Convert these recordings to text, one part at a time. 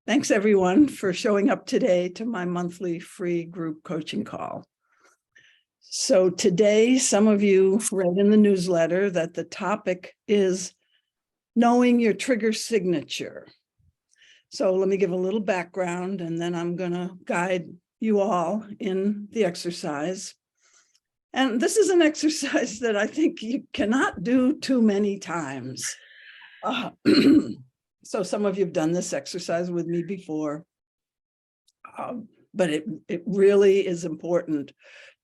Thanks everyone for showing up today to my monthly free group coaching call. So today, some of you read in the newsletter that the topic is knowing your trigger signature. So let me give a little background and then I'm going to guide you all in the exercise. And this is an exercise that I think you cannot do too many times. So some of you have done this exercise with me before, but it really is important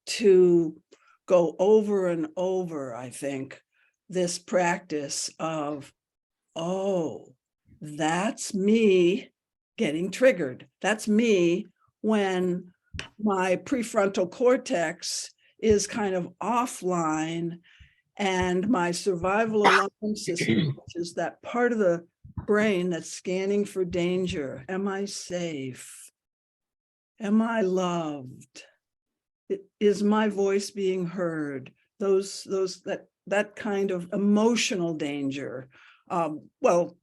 to go over and over, I think, this practice of, oh, that's me getting triggered. That's me when my prefrontal cortex is kind of offline and my survival alarm system, which is that part of the brain that's scanning for danger. Am I safe? Am I loved? Is my voice being heard? That kind of emotional danger. Well,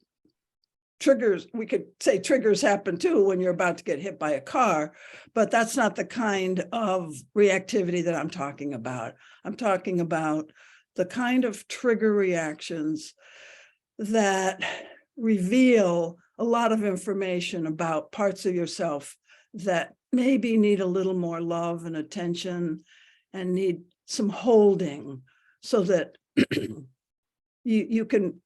triggers, we could say triggers happen too when you're about to get hit by a car, but that's not the kind of reactivity that I'm talking about. I'm talking about the kind of trigger reactions that reveal a lot of information about parts of yourself that maybe need a little more love and attention and need some holding so that you can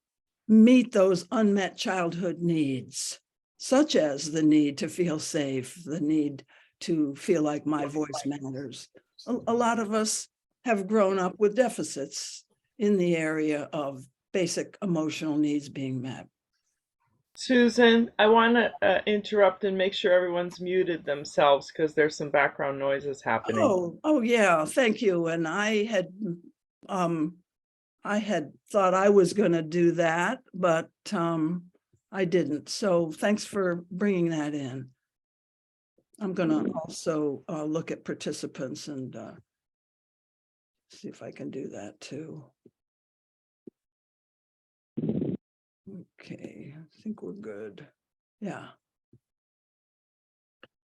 meet those unmet childhood needs, such as the need to feel safe, the need to feel like my voice matters. A lot of us have grown up with deficits in the area of basic emotional needs being met. Susan, I want to interrupt and make sure everyone's muted themselves because there's some background noises happening. Oh yeah, thank you. And I had thought I was going to do that, but I didn't. So thanks for bringing that in. I'm going to also look at participants and see if I can do that too. Okay, I think we're good. Yeah.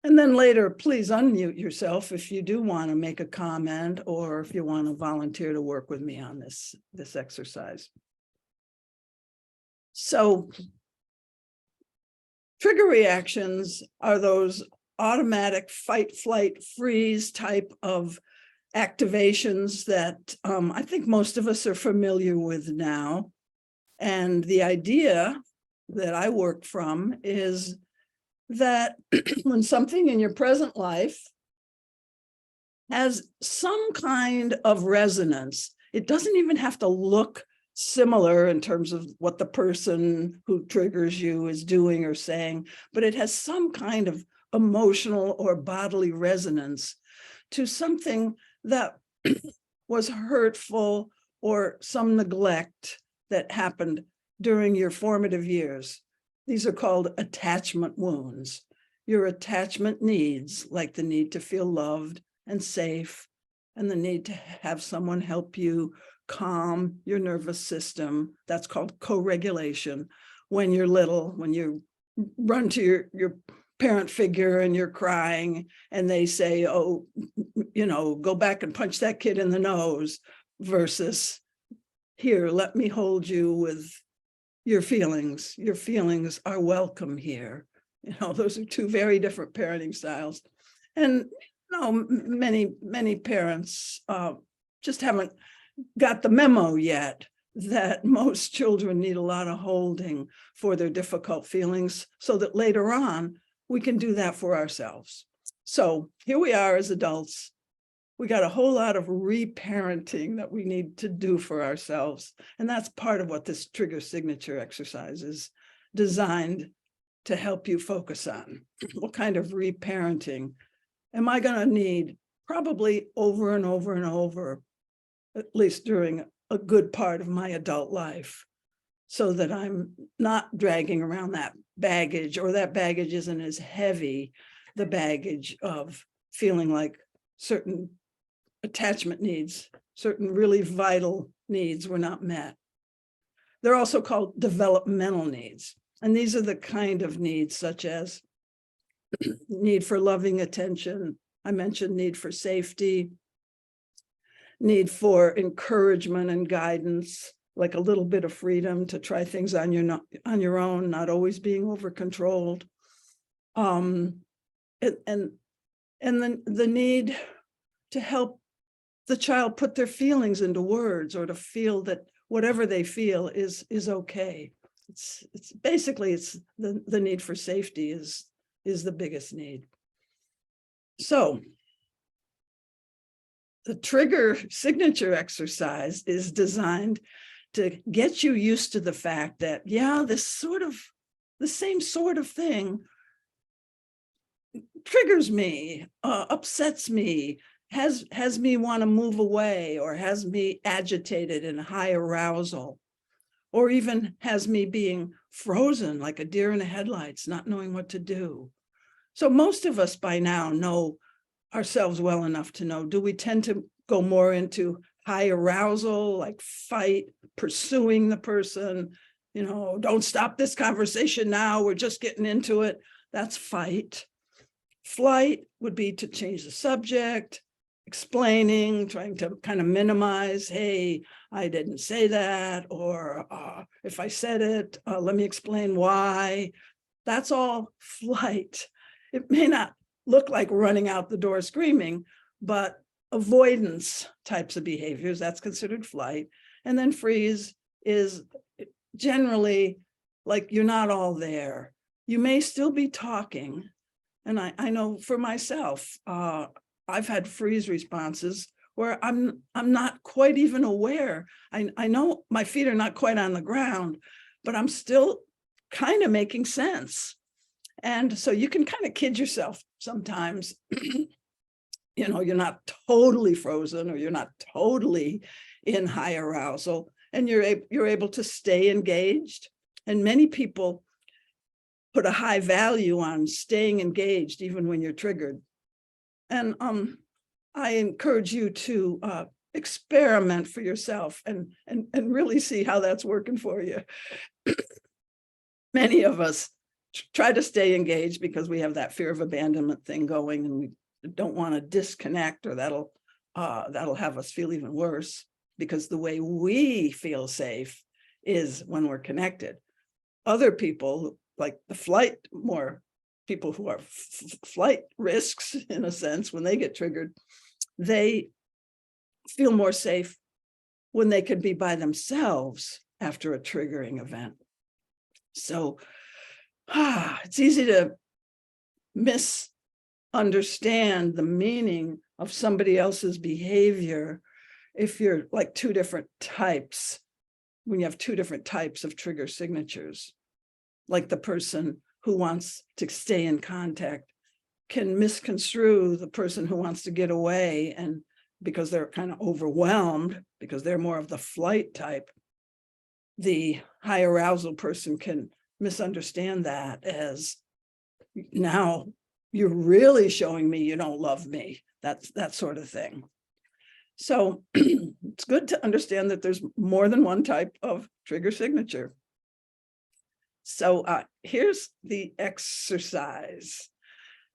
And then later, please unmute yourself if you do want to make a comment or if you want to volunteer to work with me on this exercise. So trigger reactions are those automatic fight, flight, freeze type of activations that I think most of us are familiar with now. And the idea that I work from is that when something in your present life has some kind of resonance, it doesn't even have to look similar in terms of what the person who triggers you is doing or saying, but it has some kind of emotional or bodily resonance to something that was hurtful or some neglect that happened during your formative years. These are called attachment wounds. Your attachment needs, like the need to feel loved and safe, and the need to have someone help you calm your nervous system. That's called co-regulation. When you're little, when you run to your parent figure and you're crying and they say, oh, go back and punch that kid in the nose, versus here, let me hold you with your feelings. Your feelings are welcome here. Those are two very different parenting styles. And many parents just haven't got the memo yet that most children need a lot of holding for their difficult feelings so that later on we can do that for ourselves. So here we are as adults. We got a whole lot of reparenting that we need to do for ourselves. And that's part of what this trigger signature exercise is designed to help you focus on. What kind of reparenting am I going to need? Probably over and over and over, at least during a good part of my adult life, so that I'm not dragging around that baggage, or that baggage isn't as heavy, the baggage of feeling like certain attachment needs, certain really vital needs were not met. They're also called developmental needs. And these are the kind of needs such as need for loving attention. I mentioned need for safety, need for encouragement and guidance, like a little bit of freedom to try things on your own, not always being over controlled. And then the need to help the child put their feelings into words, or to feel that whatever they feel is okay. It's basically the need for safety is the biggest need. So the trigger signature exercise is designed to get you used to the fact that, yeah, the same sort of thing triggers me, upsets me, has me want to move away, or has me agitated in high arousal, or even has me being frozen like a deer in the headlights, not knowing what to do. So most of us by now know ourselves well enough to know, do we tend to go more into high arousal, like fight, pursuing the person, don't stop this conversation now, we're just getting into it. That's fight. Flight would be to change the subject, explaining, trying to kind of minimize, hey, I didn't say that, or if I said it, let me explain why. That's all flight. It may not look like running out the door screaming, but avoidance types of behaviors, that's considered flight. And then freeze is generally like you're not all there. You may still be talking. And I know for myself, I've had freeze responses where I'm not quite even aware. I know my feet are not quite on the ground, but I'm still kind of making sense. And so you can kind of kid yourself sometimes. You're not totally frozen, or you're not totally in high arousal, and you're able to stay engaged. And many people put a high value on staying engaged even when you're triggered. And I encourage you to experiment for yourself and really see how that's working for you. Many of us try to stay engaged because we have that fear of abandonment thing going, and we don't want to disconnect, or that'll have us feel even worse, because the way we feel safe is when we're connected. Other people, like people who are flight risks, in a sense, when they get triggered, they feel more safe when they can be by themselves after a triggering event. So it's easy to misunderstand the meaning of somebody else's behavior if you're like two different types, when you have two different types of trigger signatures. Like the person who wants to stay in contact can misconstrue the person who wants to get away, and because they're kind of overwhelmed, because they're more of the flight type, the high arousal person can misunderstand that as, now you're really showing me you don't love me, that sort of thing. So it's good to understand that there's more than one type of trigger signature. So here's the exercise,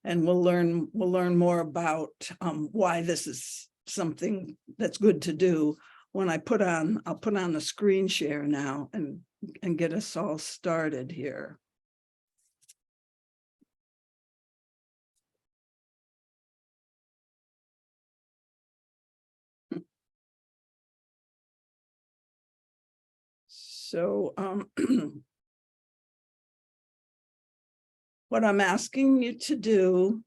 and we'll learn more about why this is something that's good to do when I'll put on the screen share now and get us all started here. So what I'm asking you to do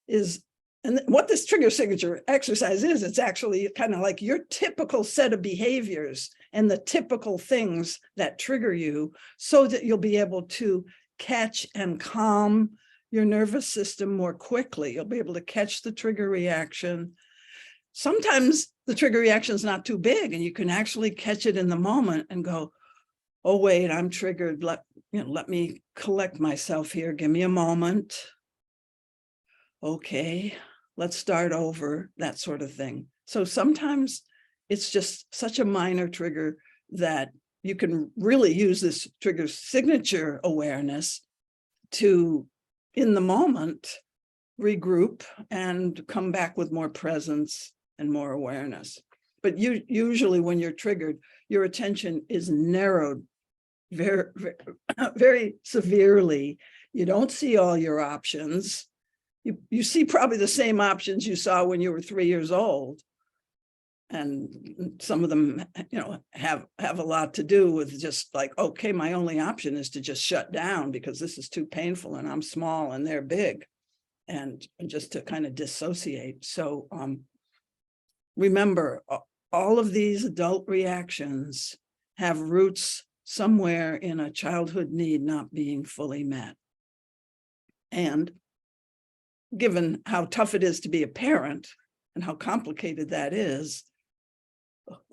is, and what this trigger signature exercise is, it's actually kind of like your typical set of behaviors and the typical things that trigger you, so that you'll be able to catch and calm your nervous system more quickly. You'll be able to catch the trigger reaction. Sometimes the trigger reaction is not too big, and you can actually catch it in the moment and go, oh, wait, I'm triggered. Let me collect myself here. Give me a moment. Okay, let's start over, that sort of thing. So sometimes it's just such a minor trigger that you can really use this trigger signature awareness to, in the moment, regroup and come back with more presence and more awareness. But usually when you're triggered, your attention is narrowed very, very, very severely. You don't see all your options. You see probably the same options you saw when you were 3 years old. And some of them, have a lot to do with just like, okay, my only option is to just shut down because this is too painful and I'm small and they're big, and just to kind of dissociate. So remember, all of these adult reactions have roots somewhere in a childhood need not being fully met. And given how tough it is to be a parent and how complicated that is,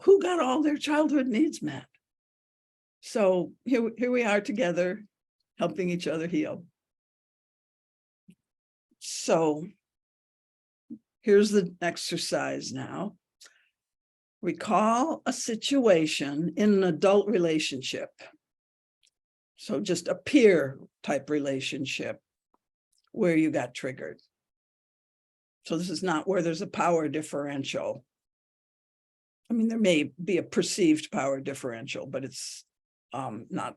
who got all their childhood needs met? So here we are together, helping each other heal. So here's the exercise now. Recall a situation in an adult relationship. So just a peer type relationship where you got triggered. So this is not where there's a power differential. I mean, there may be a perceived power differential, but it's not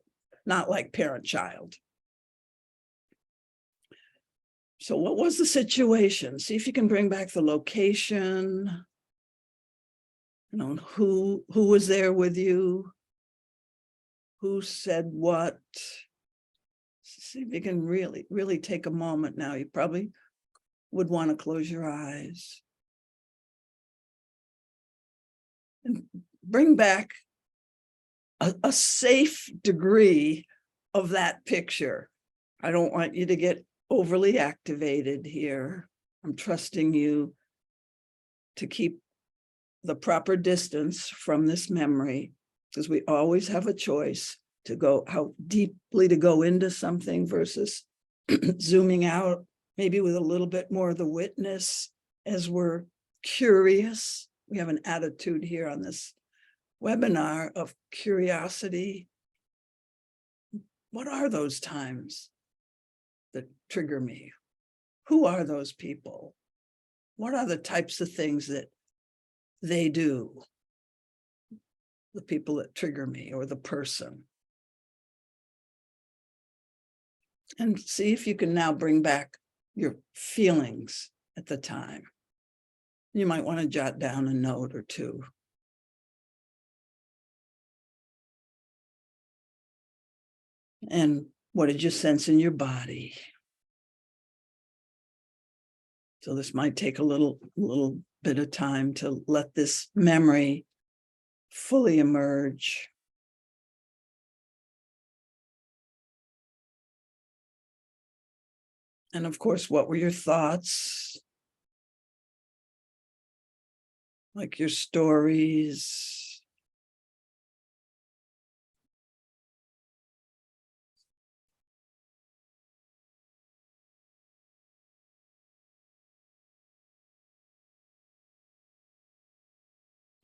like parent-child. So what was the situation? See if you can bring back the location. Who was there with you? Who said what? See if you can really take a moment now. You probably would want to close your eyes and bring back a safe degree of that picture. I don't want you to get overly activated here. I'm trusting you to keep the proper distance from this memory, because we always have a choice to go how deeply to go into something versus zooming out, maybe with a little bit more of the witness as we're curious. We have an attitude here on this webinar of curiosity. What are those times that trigger me? Who are those people? What are the types of things that they do? The people that trigger me, or the person. And see if you can now bring back your feelings at the time. You might want to jot down a note or two. And what did you sense in your body? So this might take a little bit of time to let this memory fully emerge. And of course, what were your thoughts? Like your stories.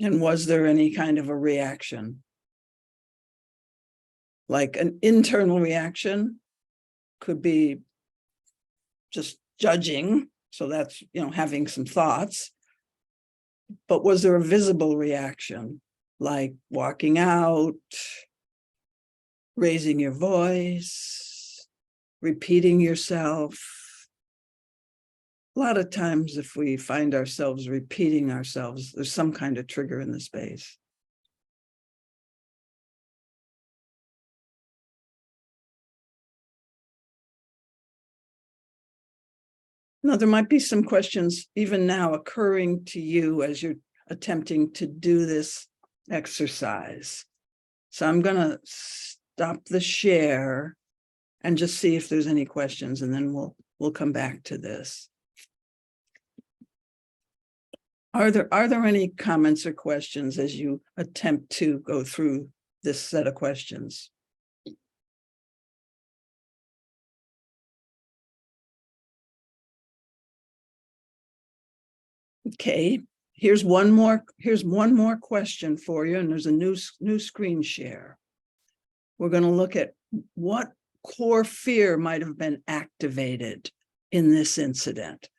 And was there any kind of a reaction? Like an internal reaction could be just judging. So that's, having some thoughts. But was there a visible reaction, like walking out, raising your voice, repeating yourself? A lot of times if we find ourselves repeating ourselves, there's some kind of trigger in the space. Now, there might be some questions even now occurring to you as you're attempting to do this exercise. So I'm going to stop the share and just see if there's any questions, and then we'll come back to this. Are there any comments or questions as you attempt to go through this set of questions? Okay, here's one more question for you, and there's a new screen share. We're going to look at what core fear might have been activated in this incident.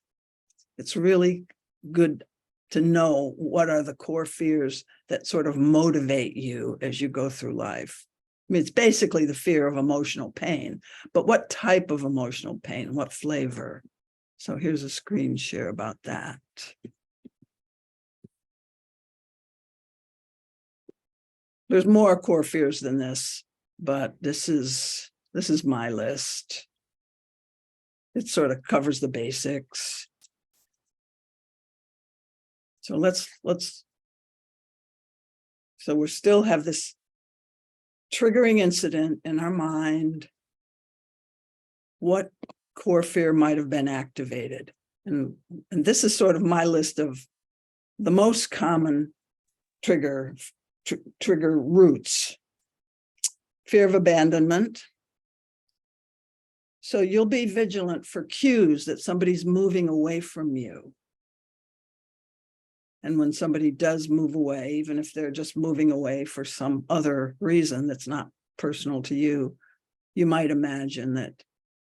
It's really good to know what are the core fears that sort of motivate you as you go through life. I mean, it's basically the fear of emotional pain, but what type of emotional pain, what flavor? So here's a screen share about that. There's more core fears than this, but this is my list. It sort of covers the basics. So so we still have this triggering incident in our mind. What core fear might have been activated? And this is sort of my list of the most common trigger roots. Fear of abandonment. So you'll be vigilant for cues that somebody's moving away from you. And when somebody does move away, even if they're just moving away for some other reason that's not personal to you, you might imagine that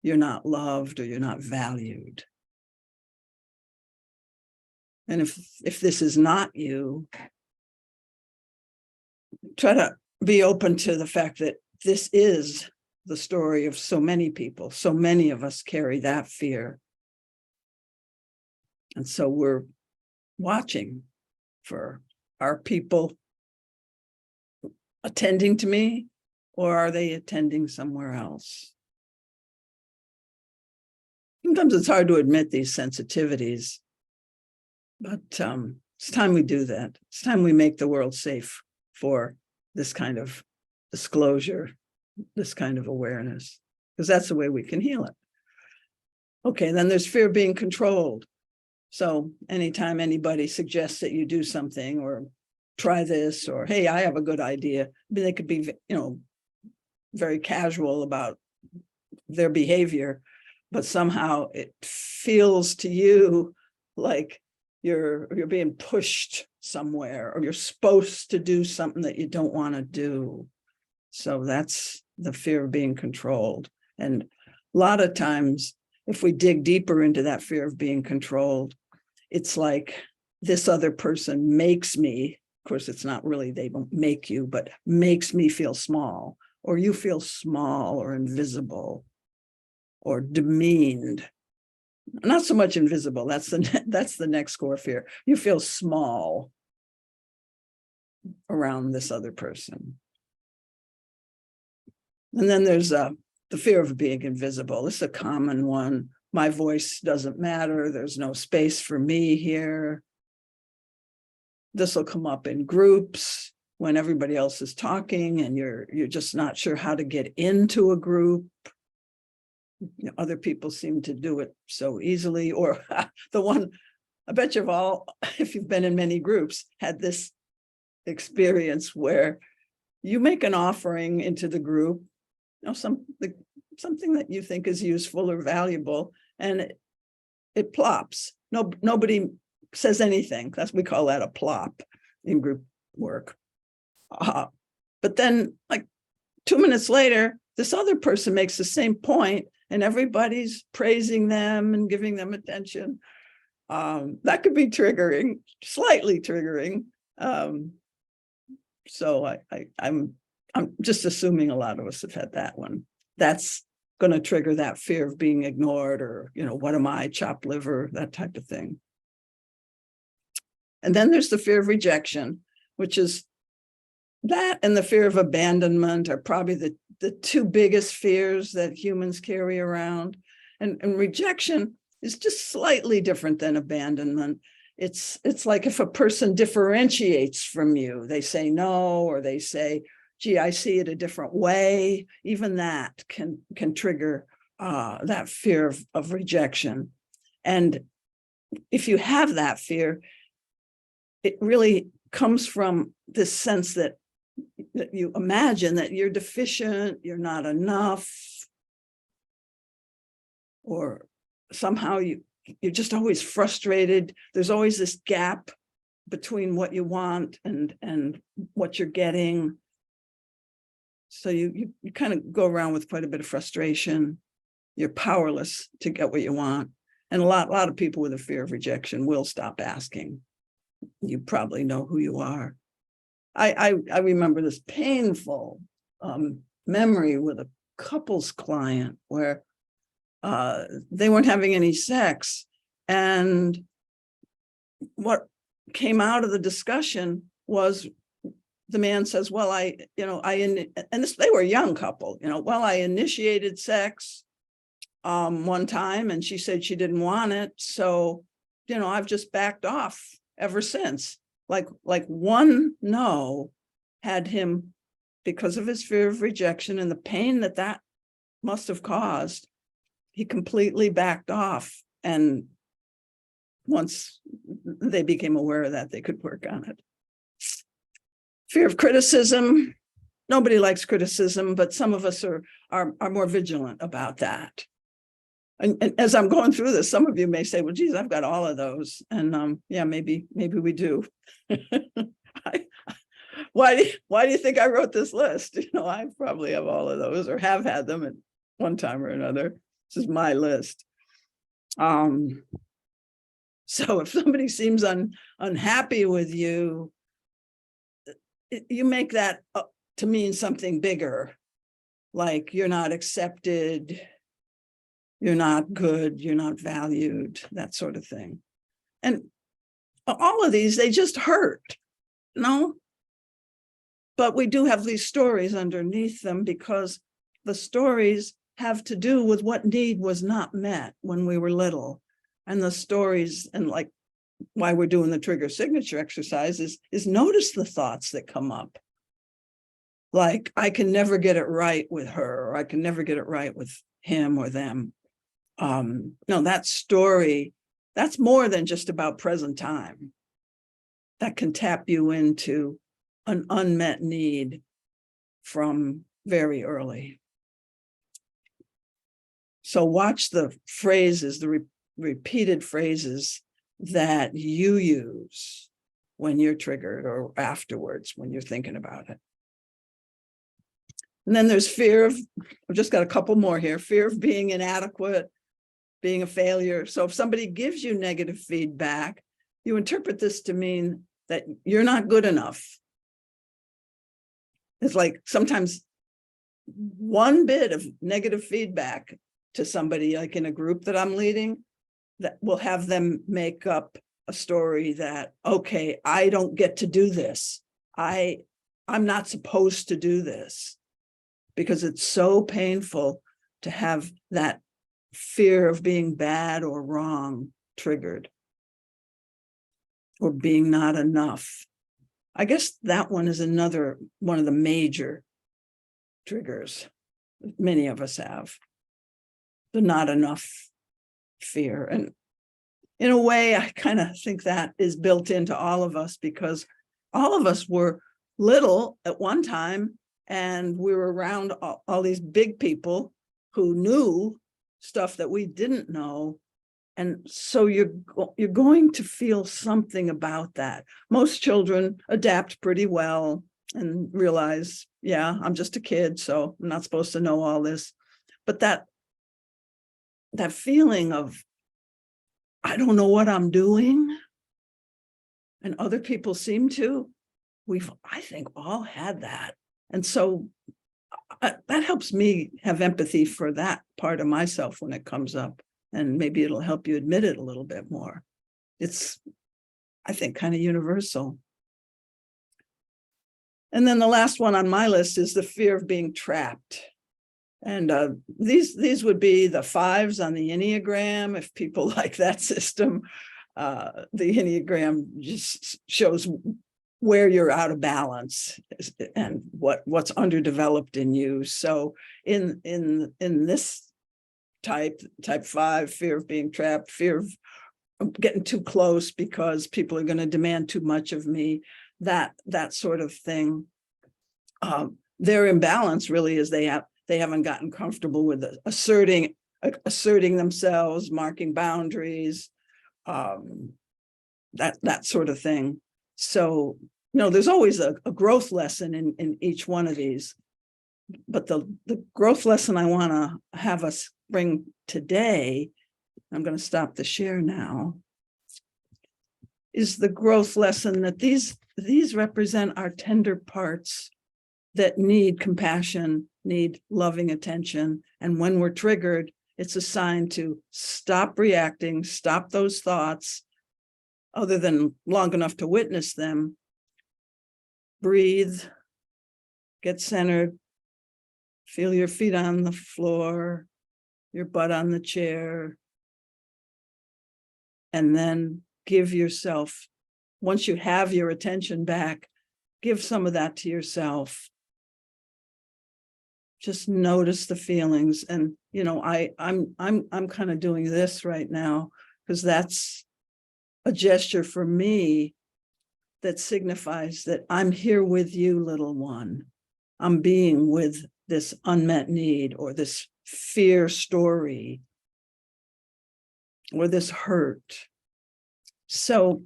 you're not loved or you're not valued. And if this is not you, try to be open to the fact that this is the story of so many people. So many of us carry that fear. And so we're watching for, are people attending to me, or are they attending somewhere else? Sometimes it's hard to admit these sensitivities, but it's time we do that. It's time we make the world safe for this kind of disclosure, this kind of awareness, because that's the way we can heal it. Okay, then there's fear of being controlled. So anytime anybody suggests that you do something or try this, or, hey, I have a good idea, I mean, they could be, very casual about their behavior, but somehow it feels to you like you're being pushed somewhere, or you're supposed to do something that you don't want to do. So that's the fear of being controlled. And a lot of times, if we dig deeper into that fear of being controlled, it's like this other person makes me, of course, it's not really, they don't make you, but makes me feel small, or you feel small or invisible or demeaned. Not so much invisible, that's the next core fear. You feel small around this other person. And then there's the fear of being invisible. This is a common one. My voice doesn't matter. There's no space for me here. This will come up in groups when everybody else is talking and you're just not sure how to get into a group. Other people seem to do it so easily. Or the one, I bet you've all, if you've been in many groups, had this experience where you make an offering into the group, something that you think is useful or valuable, and it plops. Nobody says anything. We call that a plop in group work. But then, like 2 minutes later, this other person makes the same point, and everybody's praising them and giving them attention. That could be triggering, slightly triggering. So I'm just assuming a lot of us have had that one. That's going to trigger that fear of being ignored, or, what am I, chopped liver, that type of thing. And then there's the fear of rejection, which is that, and the fear of abandonment are probably the two biggest fears that humans carry around. And rejection is just slightly different than abandonment. It's like if a person differentiates from you, they say no, or they say, gee, I see it a different way. Even that can trigger that fear of rejection. And if you have that fear, it really comes from this sense that you imagine that you're deficient, you're not enough, or somehow you're just always frustrated. There's always this gap between what you want and what you're getting. So you kind of go around with quite a bit of frustration. You're powerless to get what you want. And a lot of people with a fear of rejection will stop asking. You probably know who you are. I remember this painful memory with a couples client where they weren't having any sex. And what came out of the discussion was the man says, well, and they were a young couple, well, I initiated sex one time and she said she didn't want it. So, I've just backed off ever since. Like one no had him, because of his fear of rejection and the pain that must have caused, he completely backed off. And once they became aware of that, they could work on it. Fear of criticism. Nobody likes criticism, but some of us are more vigilant about that. And as I'm going through this, some of you may say, well, geez, I've got all of those. And yeah, maybe we do. Why do you think I wrote this list? I probably have all of those or have had them at one time or another. This is my list. So if somebody seems unhappy with you, you make that to mean something bigger, like you're not accepted, you're not good, you're not valued, that sort of thing. And all of these, they just hurt, but we do have these stories underneath them, because the stories have to do with what need was not met when we were little. And the stories, and like why we're doing the trigger signature exercise, is notice the thoughts that come up. Like, I can never get it right with her, or I can never get it right with him or them. No, that story, that's more than just about present time. That can tap you into an unmet need from very early. So watch the phrases, the repeated phrases that you use when you're triggered or afterwards when you're thinking about it. And then there's fear of, I've just got a couple more here, fear of being inadequate, being a failure. So if somebody gives you negative feedback, you interpret this to mean that you're not good enough. It's like sometimes one bit of negative feedback to somebody, like in a group that I'm leading, that will have them make up a story that, okay, I don't get to do this. I'm not supposed to do this, because it's so painful to have that fear of being bad or wrong triggered, or being not enough. I guess that one is another one of the major triggers many of us have, the not enough fear. And in a way, I kind of think that is built into all of us, because all of us were little at one time, and we were around all these big people who knew stuff that we didn't know. And so you're going to feel something about that. Most children adapt pretty well and realize, yeah, I'm just a kid, so I'm not supposed to know all this. But that feeling of, I don't know what I'm doing, and other people seem to, I think, all had that. And so that helps me have empathy for that part of myself when it comes up. And maybe it'll help you admit it a little bit more. It's, I think, kind of universal. And then the last one on my list is the fear of being trapped. And these would be the 5s on the Enneagram, if people like that system. The Enneagram just shows where you're out of balance and what's underdeveloped in you. So in this type 5, fear of being trapped, fear of getting too close because people are going to demand too much of me, that sort of thing. Their imbalance really is they haven't gotten comfortable with asserting themselves, marking boundaries, that sort of thing. So, there's always a growth lesson in each one of these. But the growth lesson I want to have us bring today, I'm going to stop the share now, is the growth lesson that these represent our tender parts that need compassion, need loving attention. And when we're triggered, it's a sign to stop reacting, stop those thoughts, other than long enough to witness them, breathe, get centered, feel your feet on the floor, your butt on the chair, and then give yourself, once you have your attention back, give some of that to yourself. Just notice the feelings. And, I'm kind of doing this right now because that's a gesture for me that signifies that I'm here with you, little one. I'm being with this unmet need or this fear story or this hurt. So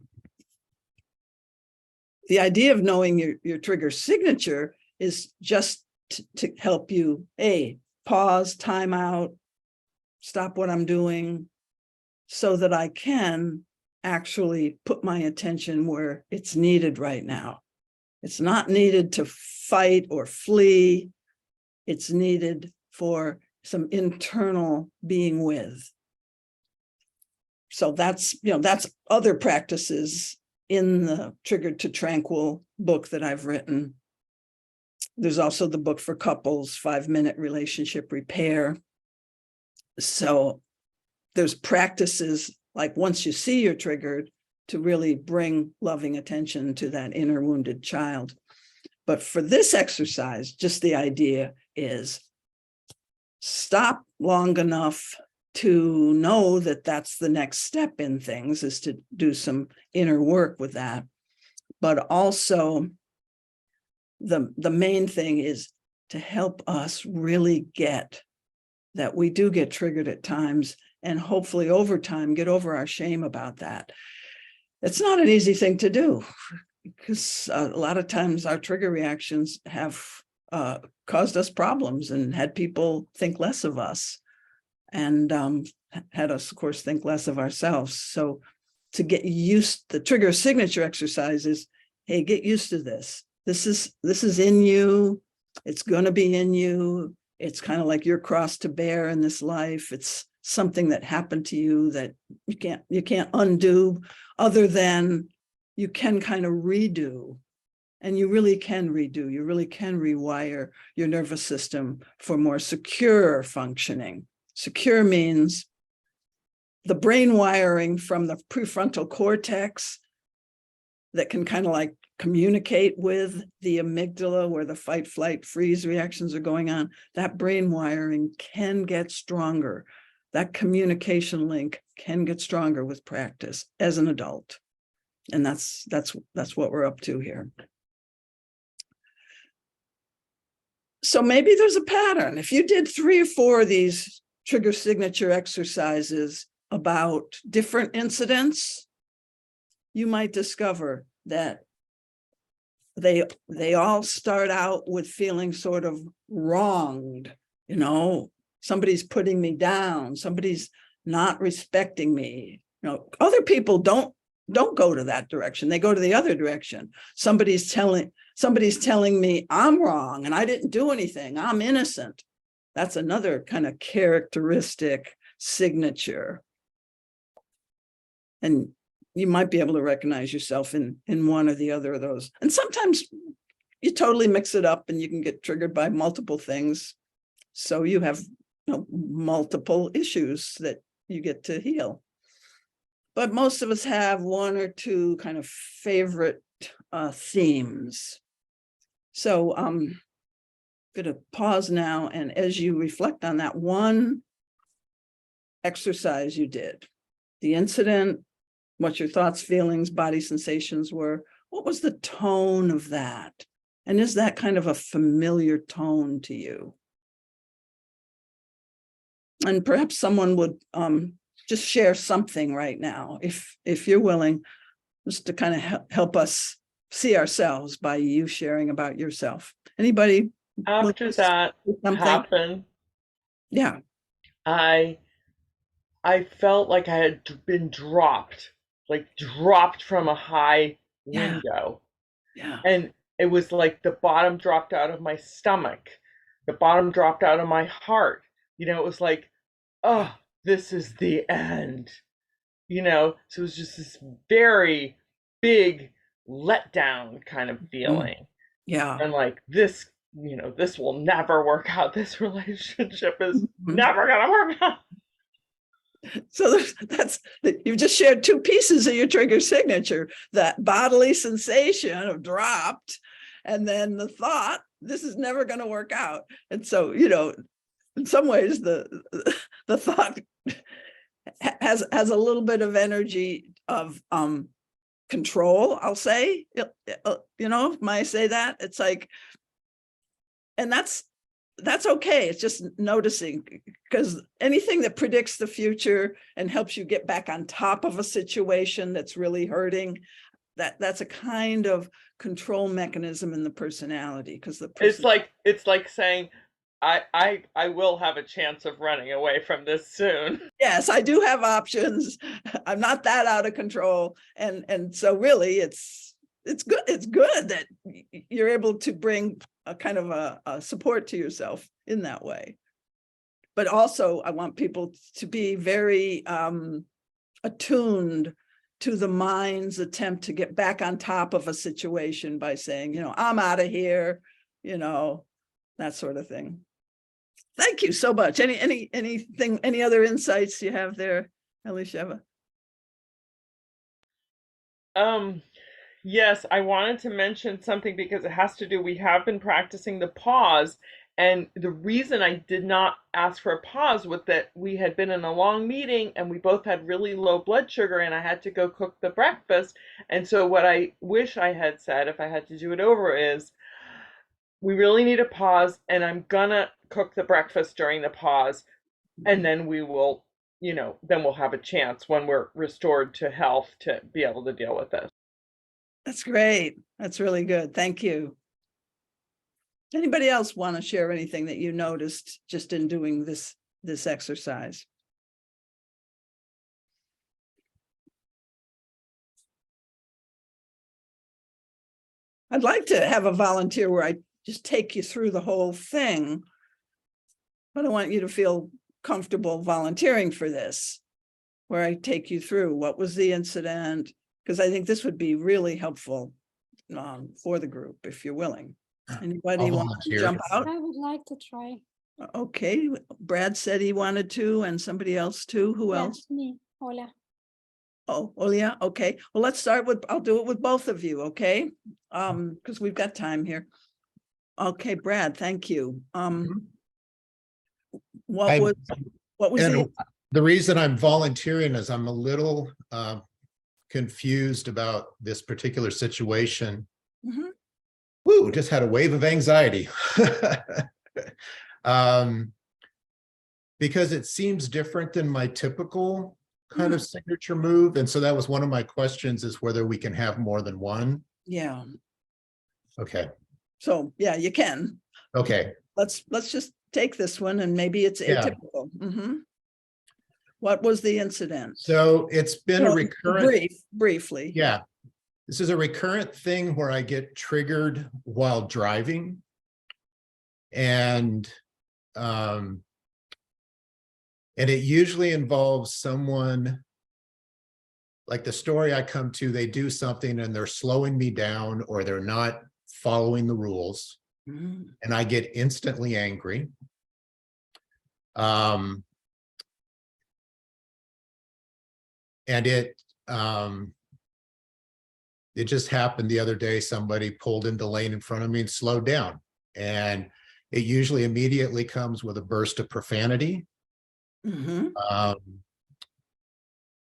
the idea of knowing your trigger signature is just to help you, pause, time out, stop what I'm doing so that I can actually put my attention where it's needed right now. It's not needed to fight or flee. It's needed for some internal being with. So that's other practices in the Triggered to Tranquil book that I've written. There's also the book for couples, 5-minute relationship repair. So there's practices like once you see you're triggered to really bring loving attention to that inner wounded child. But for this exercise, just the idea is stop long enough to know that that's the next step in things, is to do some inner work with that. But also the main thing is to help us really get that we do get triggered at times, and hopefully over time get over our shame about that. It's not an easy thing to do because a lot of times our trigger reactions have caused us problems and had people think less of us, and had us, of course, think less of ourselves. So to get used, the trigger signature exercise is, hey, get used to this. This is in you. It's going to be in you. It's kind of like your cross to bear in this life. It's something that happened to you that you can't undo, other than you can kind of redo. And you really can redo. You really can rewire your nervous system for more secure functioning. Secure means the brain wiring from the prefrontal cortex that can kind of like communicate with the amygdala where the fight, flight, freeze reactions are going on. That brain wiring can get stronger. That communication link can get stronger with practice as an adult. And that's what we're up to here. So maybe there's a pattern. If you did 3 or 4 of these trigger signature exercises about different incidents, you might discover that they all start out with feeling sort of wronged. Somebody's putting me down. Somebody's not respecting me. Other people don't go to that direction. They go to the other direction. Somebody's telling me I'm wrong and I didn't do anything. I'm innocent. That's another kind of characteristic signature. And you might be able to recognize yourself in one or the other of those. And sometimes you totally mix it up and you can get triggered by multiple things. So you have multiple issues that you get to heal. But most of us have 1 or 2 kind of favorite themes. So I'm going to pause now. And as you reflect on that one exercise you did, the incident, what your thoughts, feelings, body sensations were, what was the tone of that? And is that kind of a familiar tone to you? And perhaps someone would just share something right now, if you're willing, just to kind of help us see ourselves by you sharing about yourself. Anybody After that Something. happened, Yeah. I I felt like I had been dropped, like dropped from a high Yeah. window. Yeah. And it was like the bottom dropped out of my stomach, the bottom dropped out of my heart. It was like, oh, this is the end. So it was just this very big letdown kind of Mm. feeling. Yeah. And like this will never work out. This relationship is Mhm. never gonna work out. So you've just shared two pieces of your trigger signature, that bodily sensation of dropped, and then the thought, this is never going to work out. And so, in some ways, the thought has a little bit of energy of control, I'll say. May I say that? It's like, and that's okay. It's just noticing, because anything that predicts the future and helps you get back on top of a situation that's really hurting, that's a kind of control mechanism in the personality, because the It's person, like saying, I will have a chance of running away from this soon. yes, I do have options. I'm not that out of control. And so really it's good that you're able to bring a kind of a support to yourself in that way. But also I want people to be very attuned to the mind's attempt to get back on top of a situation by saying, I'm out of here, that sort of thing. Thank you so much. Any other insights you have there, Elisheva? Um, yes, I wanted to mention something because it has to do, we have been practicing the pause. And the reason I did not ask for a pause was that we had been in a long meeting and we both had really low blood sugar and I had to go cook the breakfast. And so what I wish I had said, if I had to do it over, is we really need a pause and I'm gonna cook the breakfast during the pause. And then we will, then we'll have a chance when we're restored to health to be able to deal with this. That's great. That's really good. Thank you. Anybody else want to share anything that you noticed just in doing this exercise? I'd like to have a volunteer where I just take you through the whole thing, but I want you to feel comfortable volunteering for this, where I take you through what was the incident, because I think this would be really helpful for the group, if you're willing. Anybody I'll want to volunteer. jump out? I would like to try. Okay, Brad said he wanted to, and somebody else too. Who else? Yes, me. Hola. Oh, yeah. Okay. Well, let's start with, I'll do it with both of you. Okay. Because we've got time here. Okay, Brad, thank you. What I'm- was And the reason I'm volunteering is I'm a little confused about this particular situation. Mhm. Woo, just had a wave of anxiety. Because it seems different than my typical kind of signature move. And so that was one of my questions, is whether we can have more than one. Yeah. Okay. So yeah, you can. Okay. Let's just take this one, and maybe it's Yeah. atypical. What was the incident? So it's been a recurrent. Briefly. Yeah. This is a recurrent thing where I get triggered while driving. And it usually involves someone, like the story I come to, they do something and they're slowing me down or they're not following the rules. And I get instantly angry. And it just happened the other day. Somebody pulled into the lane in front of me and slowed down. And it usually immediately comes with a burst of profanity. And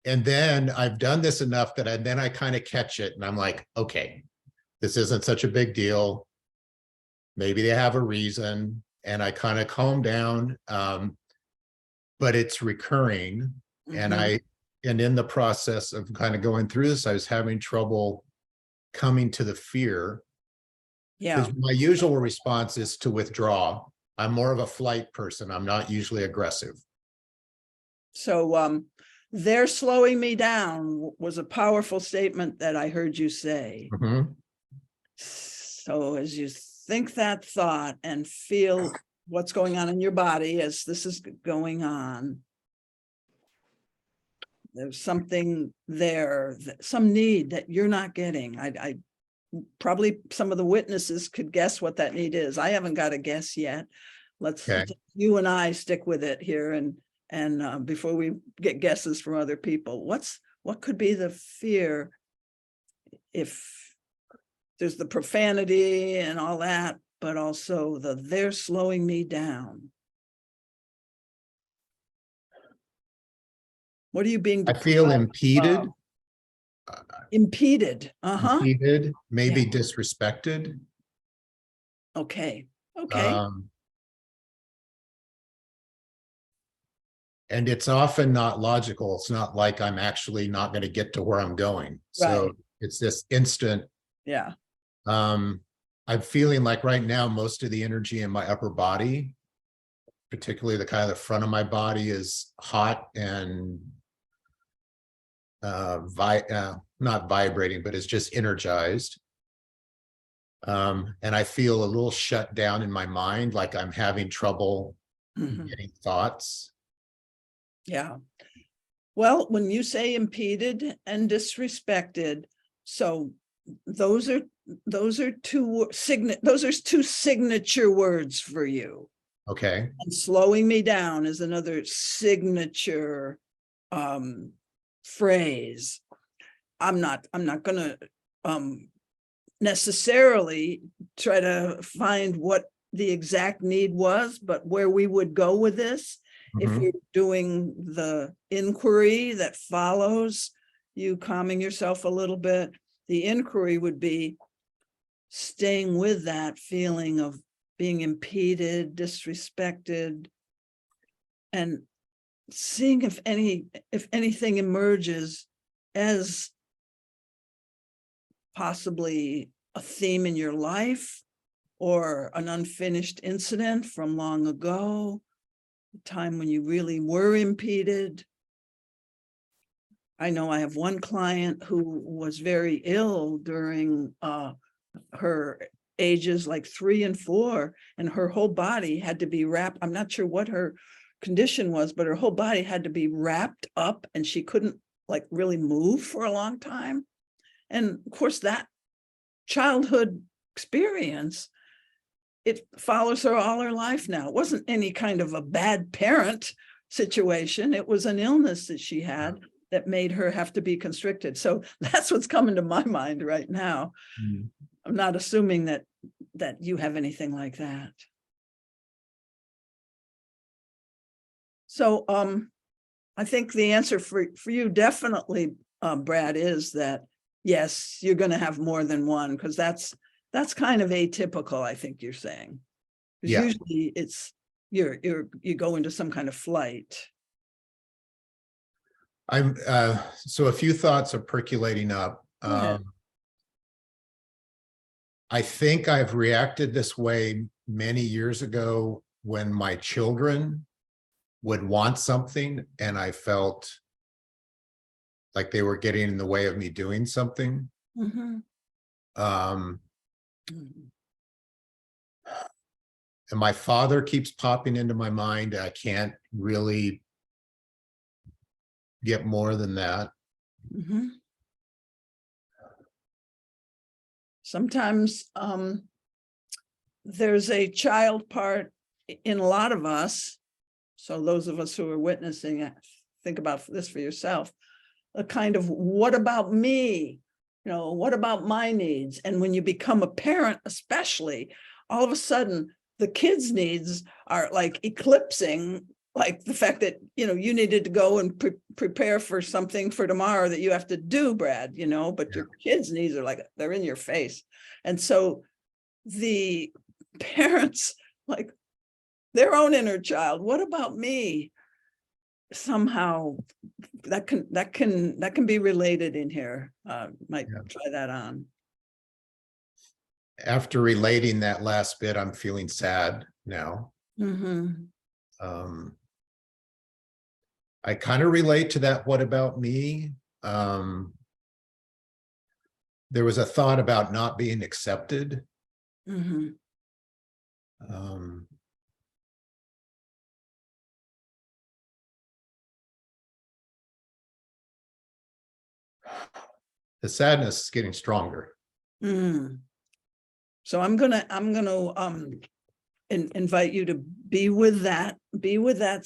then I've done this enough that then I kind of catch it and I'm like, okay, this isn't such a big deal. Maybe they have a reason. And I kind of calm down. But it's recurring. And in the process of kind of going through this, I was having trouble coming to the fear. Yeah. Because my usual response is to withdraw. I'm more of a flight person. I'm not usually aggressive. So they're slowing me down was a powerful statement that I heard you say. Mhm. So as you think that thought and feel what's going on in your body as this is going on, there's something there, some need that you're not getting. I probably some of the witnesses could guess what that need is. I haven't got a guess yet. Let's Okay. you and I stick with it here, and before we get guesses from other people, what could be the fear? If there's the profanity and all that, but also they're slowing me down. What are you being I feel deprived impeded, of? Impeded. impeded, maybe Yeah. disrespected. Okay. Um, and it's often not logical. It's not like I'm actually not going to get to where I'm going. So Right. it's this instant. Yeah. I'm feeling like right now, most of the energy in my upper body, particularly the kind of the front of my body, is hot and not vibrating, but it's just energized. And I feel a little shut down in my mind, like I'm having trouble getting thoughts. Yeah. Well, when you say impeded and disrespected, so those are two signature words for you. Okay. And slowing me down is another signature phrase. I'm not going to necessarily try to find what the exact need was, but where we would go with this, if Mhm. you're doing the inquiry that follows you calming yourself a little bit, the inquiry would be staying with that feeling of being impeded, disrespected, and seeing if anything emerges as possibly a theme in your life or an unfinished incident from long ago, a time when you really were impeded. I know I have one client who was very ill during her ages like 3 and 4, and her whole body had to be wrapped. I'm not sure what her condition was, but her whole body had to be wrapped up and she couldn't like really move for a long time. And of course, that childhood experience, it follows her all her life now. It wasn't any kind of a bad parent situation. It was an illness that she had that made her have to be constricted. So that's what's coming to my mind right now. Mm. I'm not assuming that you have anything like that. So I think the answer for you definitely, Brad, is that yes, you're going to have more than one, because that's kind of atypical, I think you're saying. Because Yeah. usually it's you go into some kind of flight. I'm so a few thoughts are percolating up. Go ahead. I think I've reacted this way many years ago when my children would want something and I felt like they were getting in the way of me doing something. Mhm. Um, Mhm. and my father keeps popping into my mind. I can't really get more than that. Mhm. Sometimes there's a child part in a lot of us. So those of us who are witnessing it, think about this for yourself. A kind of, what about me? What about my needs? And when you become a parent, especially, all of a sudden the kids' needs are like eclipsing, like the fact that, you needed to go and prepare for something for tomorrow that you have to do, Brad, but your kids' needs are like, they're in your face. And so the parents, like their own inner child, what about me? Somehow that can be related in here. Might try that on. after relating that last bit, I'm feeling sad now. Mhm. I kind of relate to that. What about me? There was a thought about not being accepted. Mhm. Um, the sadness is getting stronger. Mm. So I'm gonna invite you to be with that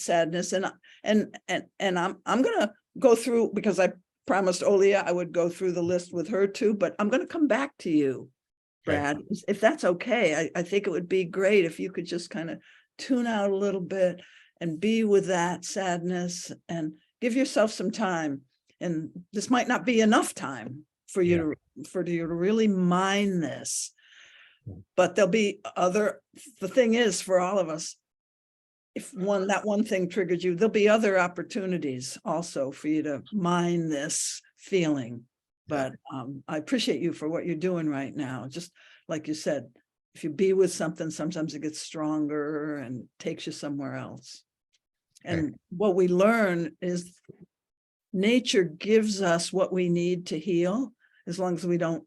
sadness, and I'm gonna go through, because I promised Olia I would go through the list with her too, but I'm gonna come back to you, Okay. Brad, if that's okay. I think it would be great if you could just kind of tune out a little bit and be with that sadness and give yourself some time. And this might not be enough time for you to really mind this, but there'll be other, the thing is, for all of us, if that one thing triggered you, there'll be other opportunities also for you to mind this feeling. But I appreciate you for what you're doing right now. Just like you said, if you be with something, sometimes it gets stronger and takes you somewhere else. And what we learn is nature gives us what we need to heal, as long as we don't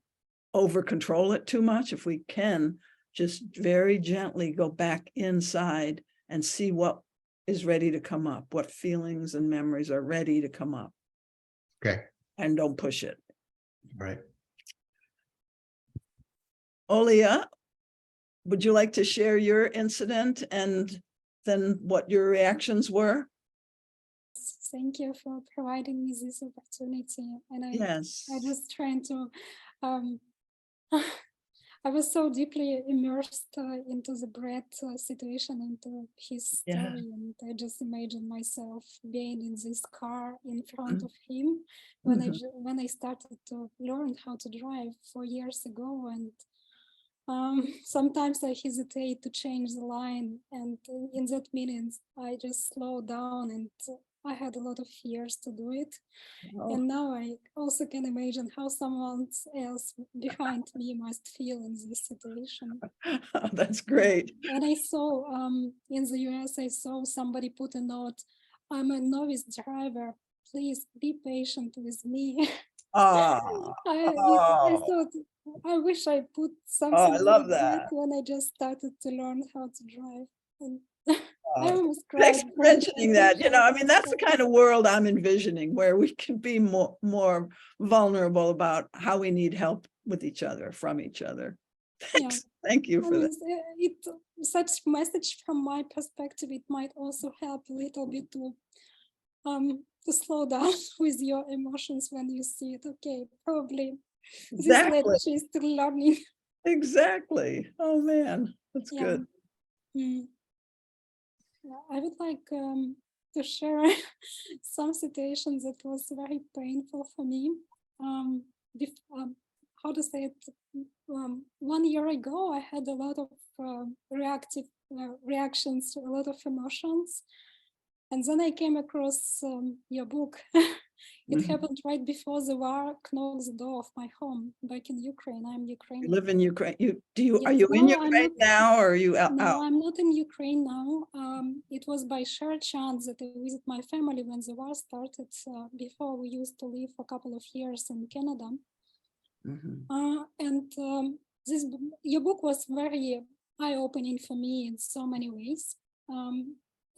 over control it too much. If we can just very gently go back inside and see what is ready to come up, what feelings and memories are ready to come up. Okay. And don't push it. Right. Olia, would you like to share your incident and then what your reactions were? Thank you for providing me this opportunity. And Yes. I was trying to, I was so deeply immersed into the Brett situation, into his story, and I just imagined myself being in this car in front of him when I started to learn how to drive 4 years ago. And sometimes I hesitate to change the line, and in that minute I just slow down, and I had a lot of fears to do it. And now I also can imagine how someone else behind me must feel in this situation. Oh, that's great. And I saw in the US, I saw somebody put a note, "I'm a novice driver, please be patient with me." Oh, I thought, I wish I put something I love like that that. when I just started to learn how to drive. And I Oh, almost thanks cried. for mentioning that. I mean, that's the kind of world I'm envisioning, where we can be more vulnerable about how we need help with each other, from each other. Thanks. Thank you for that. Such message from my perspective, it might also help a little bit to slow down with your emotions when you see it. Okay, probably this lady, she's still learning. Exactly. Oh man, that's good. I would like to share some situations that was very painful for me. How to say it? 1 year ago, I had a lot of reactive reactions to a lot of emotions. And then I came across your book. It happened right before the war knocked the door of my home back in Ukraine. I'm Ukrainian. You live in Ukraine. Are Yes. you in Ukraine now, or are you out? No, I'm not in Ukraine now. It was by sheer chance that I visited my family when the war started. Before, we used to live for a couple of years in Canada. And your book was very eye-opening for me in so many ways.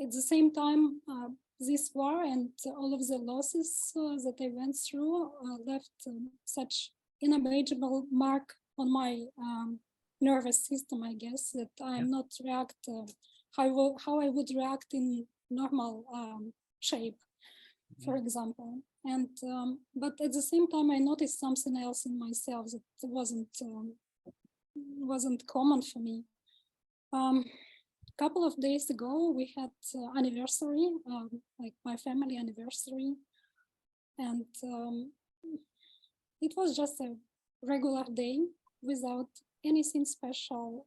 At the same time, this war and all of the losses that I went through left such unimaginable mark on my nervous system, I guess, that I'm not react how I would react in normal shape, for example. And but at the same time, I noticed something else in myself that wasn't common for me. Couple of days ago, we had anniversary, like my family anniversary, and it was just a regular day without anything special.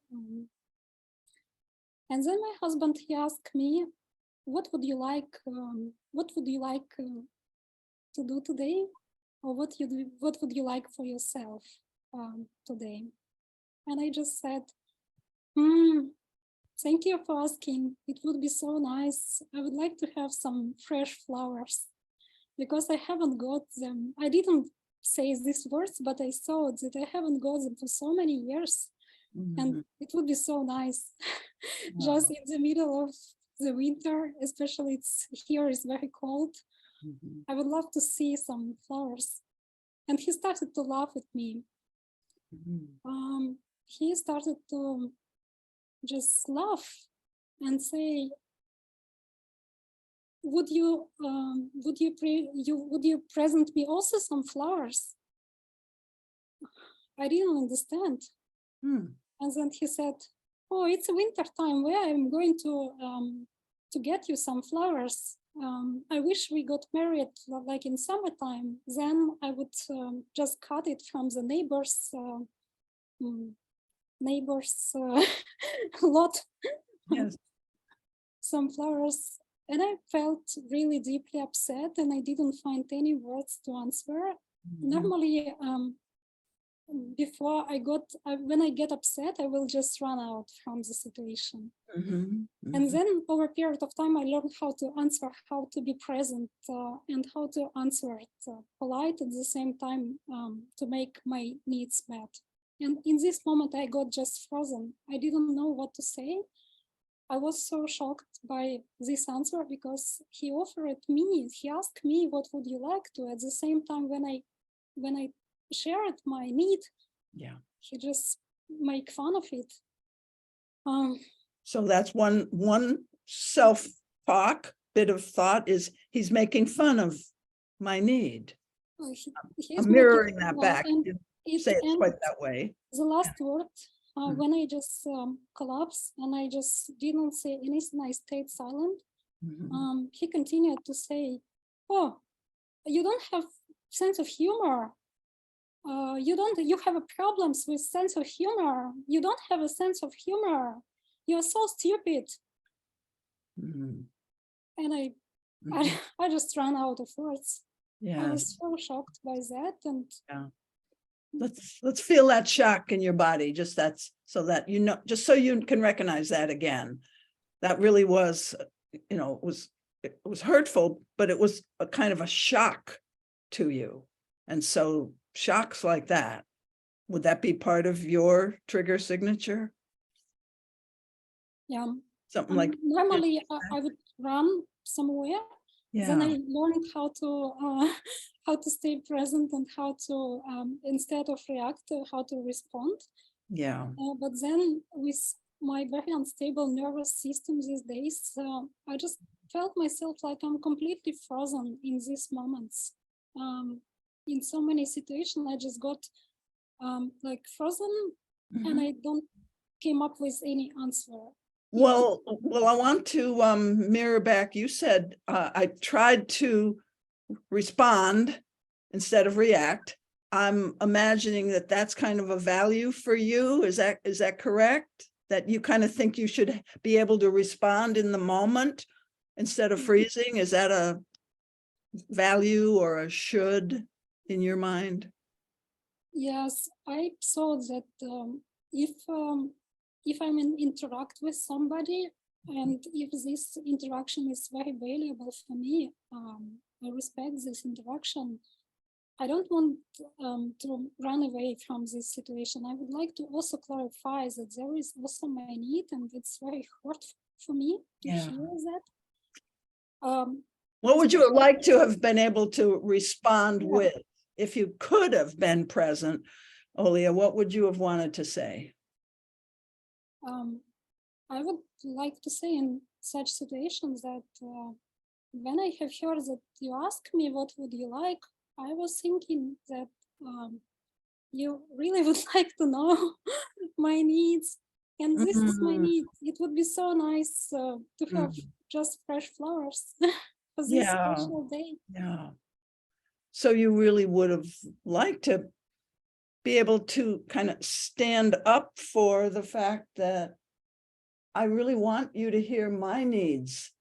And then my husband, he asked me, "What would you like? To do today, or what would you like for yourself today?" And I just said, thank you for asking. It would be so nice. I would like to have some fresh flowers because I haven't got them. I didn't say these words, but I thought that I haven't got them for so many years. And it would be so nice just in the middle of the winter, especially here is very cold. I would love to see some flowers. And he started to laugh at me. He started to just laugh and say, would you present me also some flowers? I didn't understand. And then he said, oh, it's winter time. Where I'm going to get you some flowers. I wish we got married like in summertime. Then I would just cut it from the neighbors lot. Yes. Some flowers. And I felt really deeply upset and I didn't find any words to answer. Normally, before when I get upset, I will just run out from the situation. And then over a period of time, I learned how to answer, how to be present and how to answer it polite at the same time to make my needs met. And in this moment, I got just frozen. I didn't know what to say. I was so shocked by this answer because he asked me, what would you like to? At the same time, when I shared my need, he just make fun of it. So that's one self-talk, bit of thought is he's making fun of my need. I'm mirroring that back. Say it quite that way. The last word, when I just collapsed and I just didn't say anything, I stayed silent. He continued to say, oh, you don't have sense of humor. You have problems with sense of humor. You don't have a sense of humor. You're so stupid. And I just ran out of words. I was so shocked by that. And let's feel that shock in your body, just so that you know, just so you can recognize that again. That really was, it was hurtful, but it was a kind of a shock to you. And so shocks like that, would that be part of your trigger signature? Yeah. Something like normally I would run somewhere. Then I learned how to stay present and how to instead of react, how to respond. But then with my very unstable nervous system these days, I just felt myself like I'm completely frozen in these moments. In so many situations, I just got like frozen, and I don't came up with any answer. Well, I want to mirror back. You said I tried to respond instead of react. I'm imagining that that's kind of a value for you. Is that correct? That you kind of think you should be able to respond in the moment instead of freezing? Is that a value or a should in your mind? Yes, I saw that if I'm interact with somebody and if this interaction is very valuable for me, I respect this interaction. I don't want to run away from this situation. I would like to also clarify that there is also my need, and it's very hurtful for me to hear that. What would you have liked to have been able to respond with? If you could have been present, Olia, what would you have wanted to say? I would like to say in such situations that when I have heard that you ask me what would you like, I was thinking that you really would like to know my needs, and this is my need. It would be so nice to have just fresh flowers for this special day. So you really would have liked to be able to kind of stand up for the fact that I really want you to hear my needs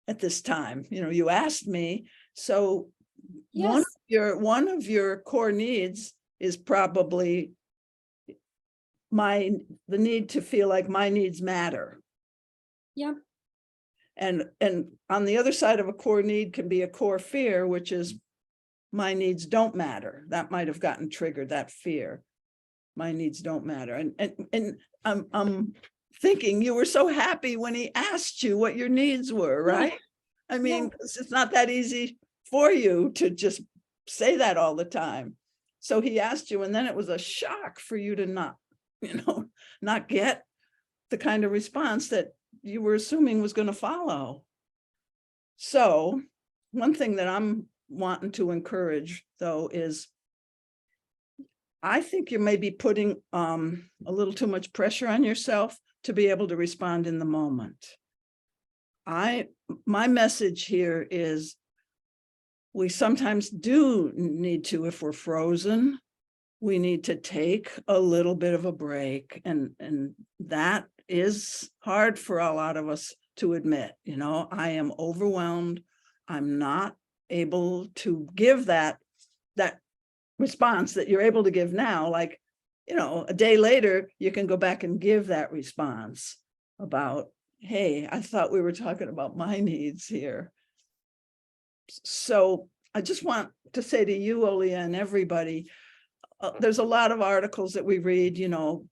at this time. You asked me, so one of your core needs is probably the need to feel like my needs matter. Yeah. And on the other side of a core need can be a core fear, which is my needs don't matter. That might have gotten triggered, that fear. My needs don't matter. And I'm thinking you were so happy when he asked you what your needs were, right? I mean, it's not that easy for you to just say that all the time. So he asked you, and then it was a shock for you to not, not get the kind of response that you were assuming was going to follow. So one thing that I'm wanting to encourage, though, is I think you may be putting a little too much pressure on yourself to be able to respond in the moment. My message here is we sometimes do need to, if we're frozen, we need to take a little bit of a break. And that is hard for a lot of us to admit. I am overwhelmed. I'm not able to give that response that you're able to give now. Like, a day later, you can go back and give that response about, hey, I thought we were talking about my needs here. So I just want to say to you, Olia, and everybody, there's a lot of articles that we read,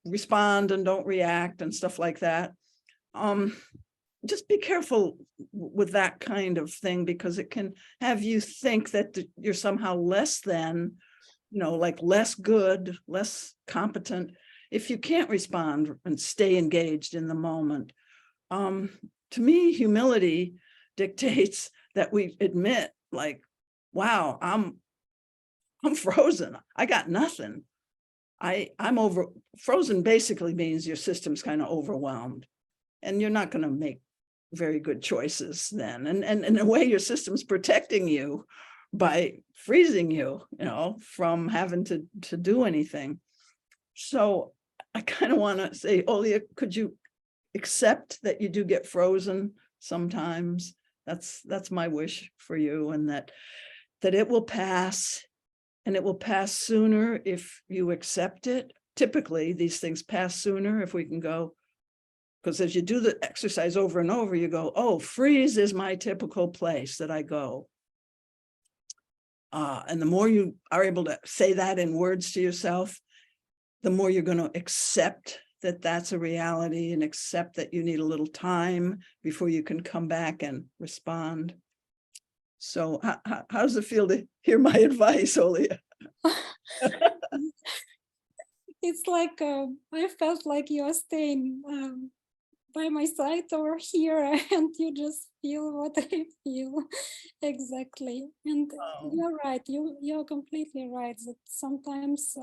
respond and don't react and stuff like that. Just be careful with that kind of thing, because it can have you think that you're somehow less than, like less good, less competent, if you can't respond and stay engaged in the moment. To me, humility dictates that we admit, like, wow, I'm frozen. I got nothing. I'm frozen basically means your system's kind of overwhelmed, and you're not going to make very good choices then. And in a way, your system's protecting you by freezing you, from having to do anything. So I kind of want to say, Olia, could you accept that you do get frozen sometimes? That's my wish for you, and that it will pass, and it will pass sooner if you accept it. Typically, these things pass sooner if we can go, because as you do the exercise over and over, you go, oh, freeze is my typical place that I go. And the more you are able to say that in words to yourself, the more you're going to accept that that's a reality, and accept that you need a little time before you can come back and respond. So how does it feel to hear my advice, Olia? It's like I felt like you're staying by my side over here, and you just feel what I feel. Exactly. And you're right. You're completely right that sometimes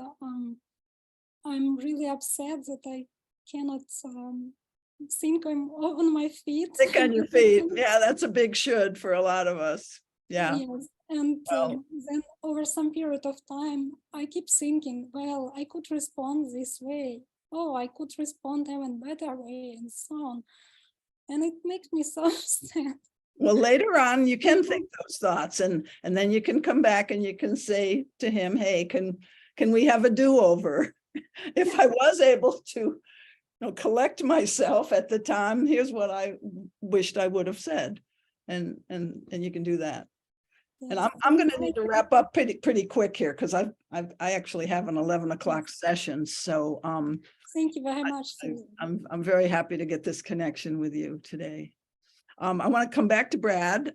I'm really upset that I cannot think I'm on my feet. Think on your feet. Yeah, that's a big should for a lot of us. Yeah. Yes. And then over some period of time, I keep thinking, well, I could respond this way. Oh, I could respond even better way, and so on. And it makes me so sad. Well, later on, you can think those thoughts, and then you can come back and you can say to him, hey, can we have a do-over? If I was able to collect myself at the time, here's what I wished I would have said. And you can do that. And I'm going to need to wrap up pretty quick here, because I actually have an 11 o'clock session. So thank you very much. I'm very happy to get this connection with you today. I want to come back to Brad.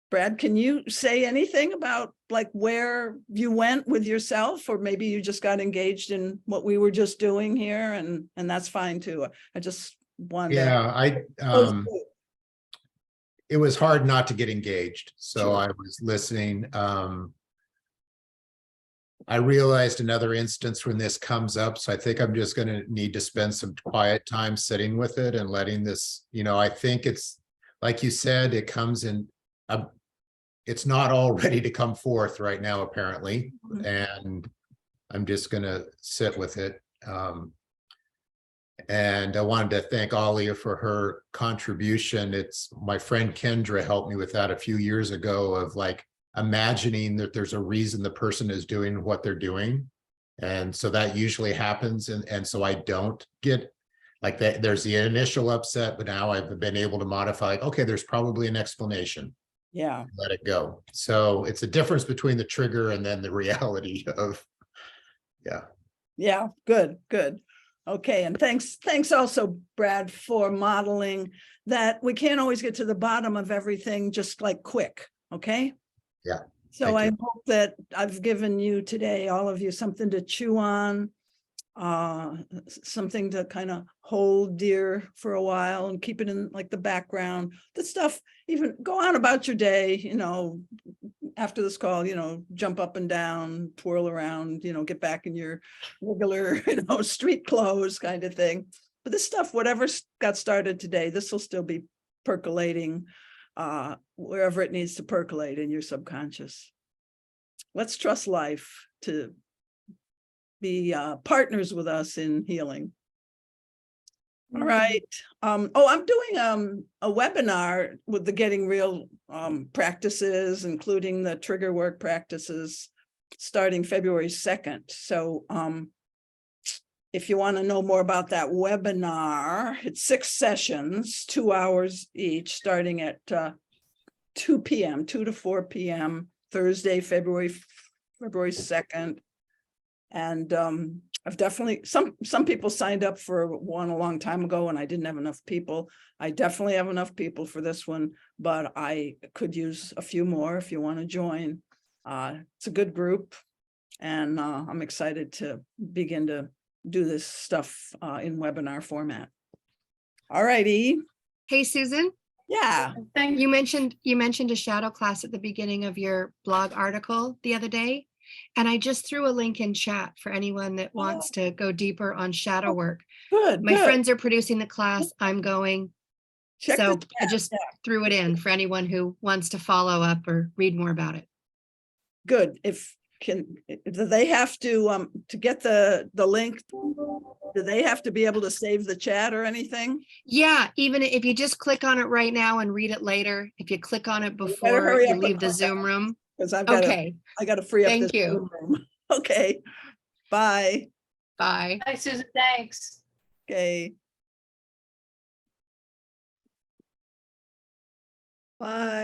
Brad, can you say anything about like where you went with yourself, or maybe you just got engaged in what we were just doing here, and that's fine too. I just wanted it was hard not to get engaged. So Sure. I was listening. I realized another instance when this comes up. So I think I'm just going to need to spend some quiet time sitting with it and letting this, I think it's like you said, it comes in, it's not all ready to come forth right now, apparently. And I'm just going to sit with it. And I wanted to thank Alia for her contribution. It's my friend Kendra helped me with that a few years ago, of like imagining that there's a reason the person is doing what they're doing. And so that usually happens. And so I don't get like that. There's the initial upset, but now I've been able to modify, okay, there's probably an explanation. Yeah. Let it go. So it's a difference between the trigger and then the reality of, yeah. Yeah, good, good. Okay, and thanks also, Brad, for modeling that we can't always get to the bottom of everything just like quick, okay? Yeah, So thank I you. hope that I've given you today, all of you, something to chew on, something to kind of hold dear for a while and keep it in like the background. The stuff, even go on about your day, after this call, jump up and down, twirl around, get back in your regular, street clothes kind of thing. But this stuff, whatever got started today, this will still be percolating wherever it needs to percolate in your subconscious. Let's trust life to be partners with us in healing. All right. I'm doing a webinar with the Getting Real practices, including the trigger work practices, starting February 2nd. So if you want to know more about that webinar, it's 6 sessions, 2 hours each, starting at 2 p.m., 2 to 4 p.m., Thursday, February 2nd. And I've definitely, some people signed up for one a long time ago and I didn't have enough people. I definitely have enough people for this one, but I could use a few more if you want to join. It's a good group and I'm excited to begin to do this stuff in webinar format. All righty. Hey, Susan. Yeah. You mentioned a shadow class at the beginning of your blog article the other day, and I just threw a link in chat for anyone that wants to go deeper on shadow work. Good. My friends are producing the class. I'm going. Check So the I chat. just threw it in for anyone who wants to follow up or read more about it. Good. Do they have to get the link, do they have to be able to save the chat or anything? Yeah, even if you just click on it right now and read it later, if you click on it better before hurry you up and leave the click Zoom room. Because I got to free up Thank this you. Zoom room. Okay. Bye. Bye. Hi, Susan. Thanks. Okay. Bye.